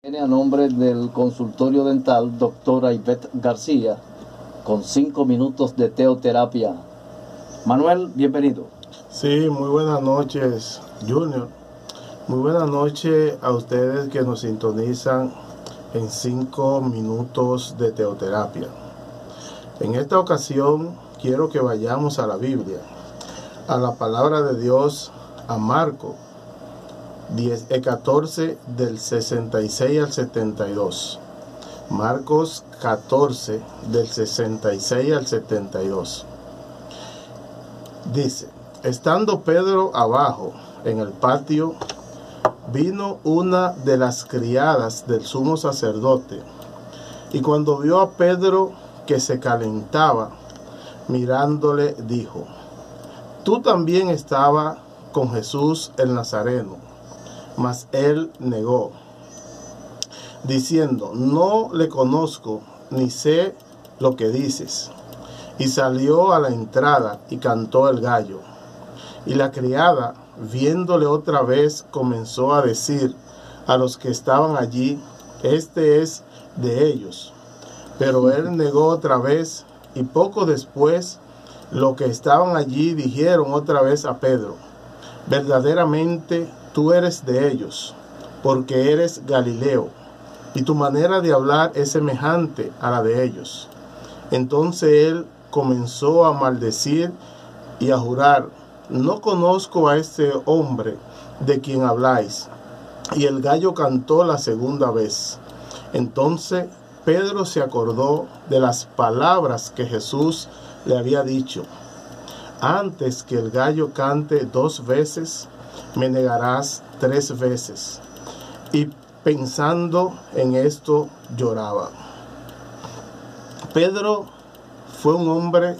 Viene a nombre del consultorio dental doctora Ivette García con 5 minutos de teoterapia. Manuel, bienvenido. Sí, muy buenas noches, Junior. Muy buenas noches a ustedes que nos sintonizan en 5 minutos de teoterapia. En esta ocasión quiero que vayamos a la Biblia, a la palabra de Dios, a Marcos 14 del 66 al 72. Marcos 14 del 66 al 72. Dice: estando Pedro abajo en el patio, vino una de las criadas del sumo sacerdote, y cuando vio a Pedro que se calentaba, mirándole, dijo: tú también estabas con Jesús el Nazareno. Mas él negó, diciendo: no le conozco, ni sé lo que dices. Y salió a la entrada y cantó el gallo. Y la criada, viéndole otra vez, comenzó a decir a los que estaban allí: este es de ellos. Pero él negó otra vez, y poco después los que estaban allí dijeron otra vez a Pedro: verdaderamente tú eres de ellos, porque eres Galileo, y tu manera de hablar es semejante a la de ellos. Entonces él comenzó a maldecir y a jurar: no conozco a este hombre de quien habláis. Y el gallo cantó la segunda vez. Entonces Pedro se acordó de las palabras que Jesús le había dicho: antes que el gallo cante 2 veces, me negarás 3 veces. Y pensando en esto, lloraba. Pedro fue un hombre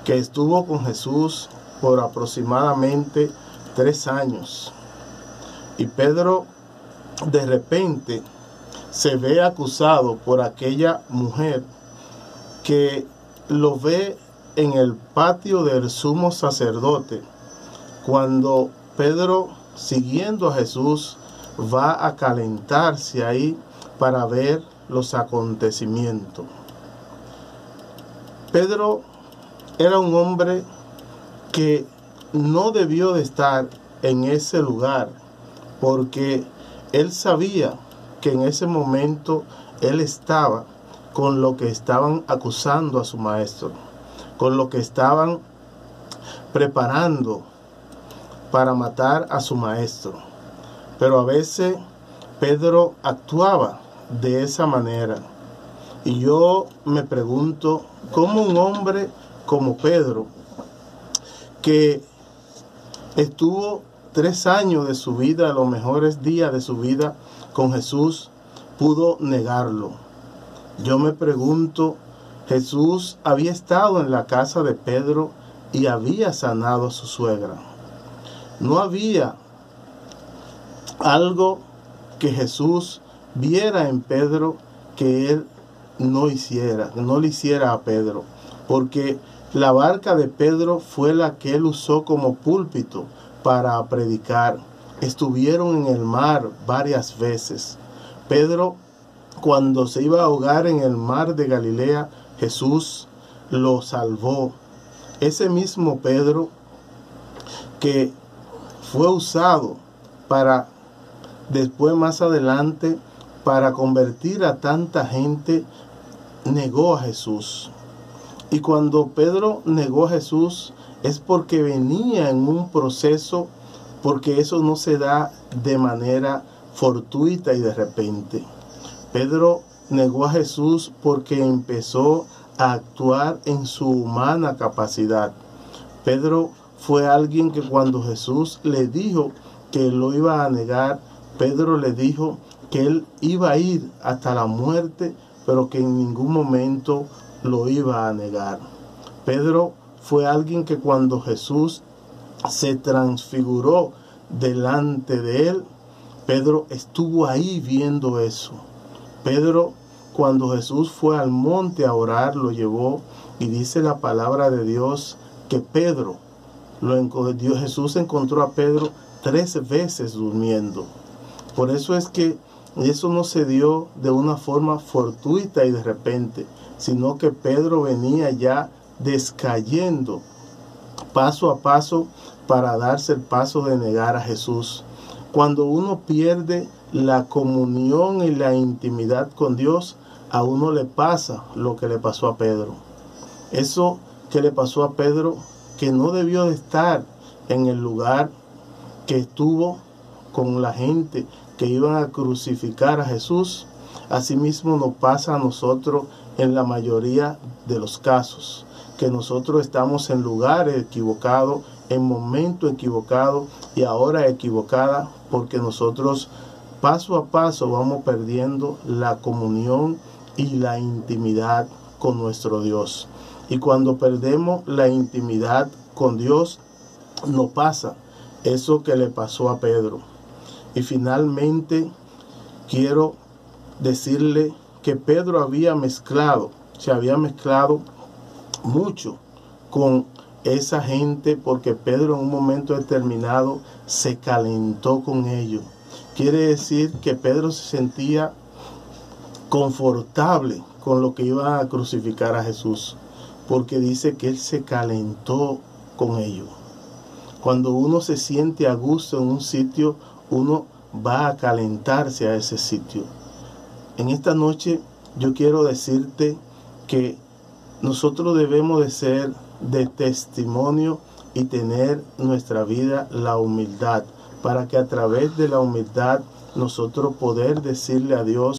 que estuvo con Jesús por aproximadamente 3 años. Y Pedro de repente se ve acusado por aquella mujer que lo ve en el patio del sumo sacerdote, cuando Pedro, siguiendo a Jesús, va a calentarse ahí para ver los acontecimientos. Pedro era un hombre que no debió de estar en ese lugar, porque él sabía que en ese momento él estaba con lo que estaban acusando a su maestro, con lo que estaban preparando para matar a su maestro. Pero a veces Pedro actuaba de esa manera. Y yo me pregunto, ¿cómo un hombre como Pedro, que estuvo 3 años de su vida, los mejores días de su vida con Jesús, pudo negarlo? Yo me pregunto, Jesús había estado en la casa de Pedro y había sanado a su suegra. No había algo que Jesús viera en Pedro que él no le hiciera a Pedro, porque la barca de Pedro fue la que él usó como púlpito para predicar. Estuvieron en el mar varias veces. Pedro, cuando se iba a ahogar en el mar de Galilea, Jesús lo salvó. Ese mismo Pedro que fue usado para después, más adelante, para convertir a tanta gente, negó a Jesús. Y cuando Pedro negó a Jesús es porque venía en un proceso, porque eso no se da de manera fortuita y de repente. Pedro negó a Jesús porque empezó a actuar en su humana capacidad. Pedro fue alguien que cuando Jesús le dijo que lo iba a negar, Pedro le dijo que él iba a ir hasta la muerte, pero que en ningún momento lo iba a negar. Pedro fue alguien que cuando Jesús se transfiguró delante de él, Pedro estuvo ahí viendo eso. Pedro, cuando Jesús fue al monte a orar, lo llevó, y dice la palabra de Dios que Jesús encontró a Pedro 3 veces durmiendo. Por eso es que Y eso no se dio de una forma fortuita y de repente, sino que Pedro venía ya descayendo paso a paso para darse el paso de negar a Jesús. Cuando uno pierde la comunión y la intimidad con Dios, a uno le pasa lo que le pasó a Pedro. Eso que le pasó a Pedro, que no debió de estar en el lugar que estuvo con la gente que iban a crucificar a Jesús, asimismo nos pasa a nosotros en la mayoría de los casos, que nosotros estamos en lugares equivocados, en momentos equivocados y ahora equivocada, porque nosotros paso a paso vamos perdiendo la comunión y la intimidad con nuestro Dios. Y cuando perdemos la intimidad con Dios, nos pasa eso que le pasó a Pedro. Y finalmente quiero decirle que Pedro se había mezclado mucho con esa gente, porque Pedro en un momento determinado se calentó con ellos. Quiere decir que Pedro se sentía confortable con lo que iba a crucificar a Jesús, porque dice que él se calentó con ellos. Cuando uno se siente a gusto en un sitio, uno va a calentarse a ese sitio. En esta noche yo quiero decirte que nosotros debemos de ser de testimonio y tener nuestra vida la humildad, para que a través de la humildad nosotros poder decirle a Dios: